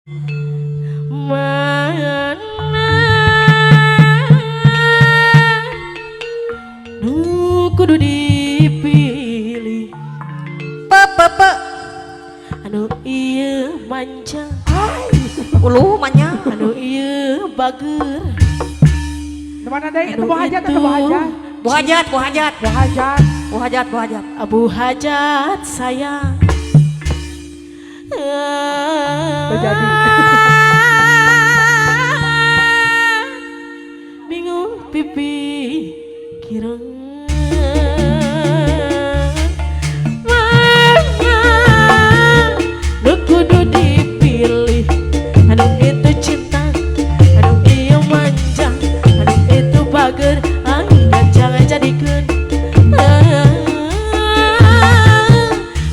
Mana nu kudu dipilih Pe anu ieu manja uluh manya anu ieu bager Mana deh itu anu bu hajat itu atau bu hajat? Bu hajat Bu hajat. Bu hajat abu hajat sayang Terjadi. bingung pipi kirang mana nu kudu dipilih anu itu cinta anu ieu manja anu itu bager dan jangan jadikan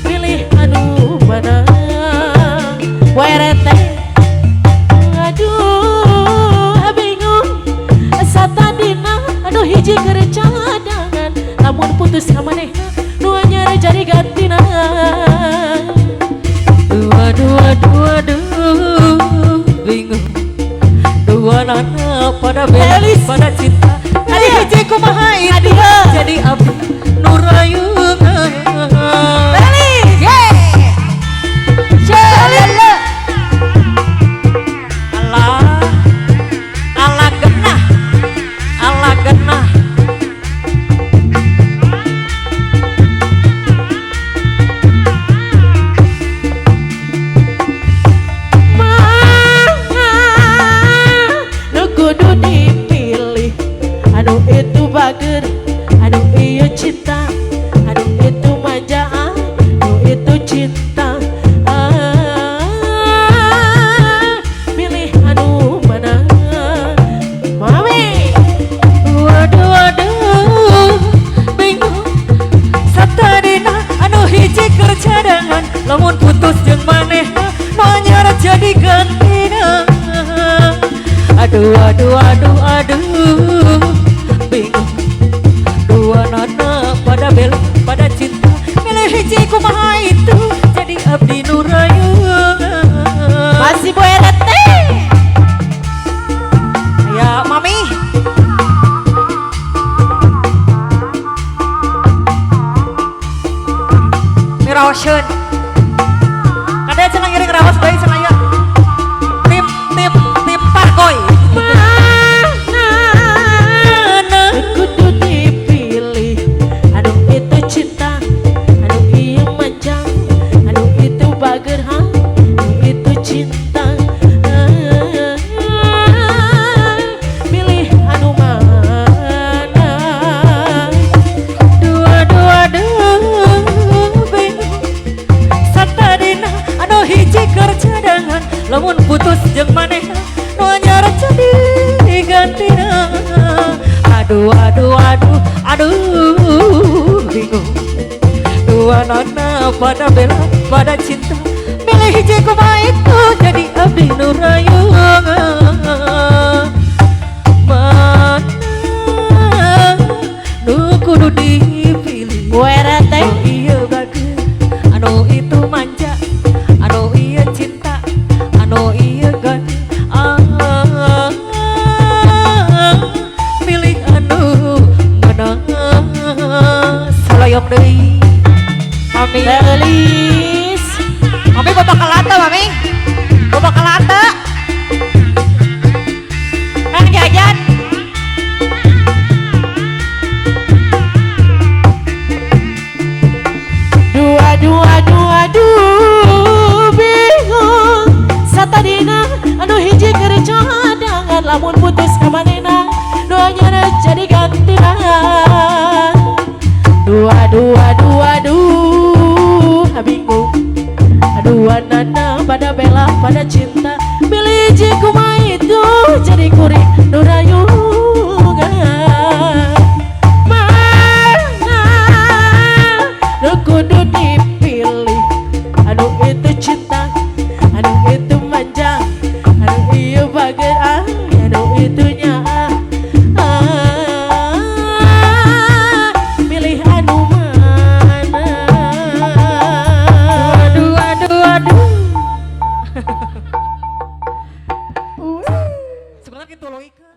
pilih anu mana werete aduh bingung satadina aduh hiji keur cadangan lamun putus ka manehna nu anyar jadi gantina aduh bingung dua nana pada bela pada cinta adi hiji kumaha itu jadi abdi nu rayungan Belis Shalala ala genah nu kudu dipilih anu itu bager anu ieu cinta anu itu manja anu itu cinta pilih anu mana mami waduh bingung satadina anu hiji keur cadangan lamun putus jeung manehna nu anyar jadi gantina aduh bingung dua nana pada bela pada cinta milih hiji kumaha itu jadi abdi nu rayungan masih boy rete ya mami miraoseun kada cenah ngiring raos bae cenah aya tim parkoy kudu dipilih anu itu cinta anu ieu manja anu itu bager anu itu cinta pilih anu mana bingung satadina anu hiji keur cadangan lamun putus jeung manehna nu anyar jadi gantina aduh bingung dua nana pada bela pada cinta milih hiji kumaha itu jadi abdi nu rayungan mana nu kudu dipilih werete anu ieu bager anu itu manja anu ieu cinta anu ieu ganti milih anu menang salayong deui mami Belis mami bapak kalata mami bapak kalata kan jajan aduh bingung satadina anu hiji keur cadangan lamun putus ka manehna nu anyar jadi gantina aduh bingung aduh nana pada bela pada cinta pilih hiji kumaha itu jadi kuring nu rayungan mana nu kudu dipilih anu itu cinta anu itu manja anu ieu bager anu itu nyaa pilih anu mana aduh gitu logika.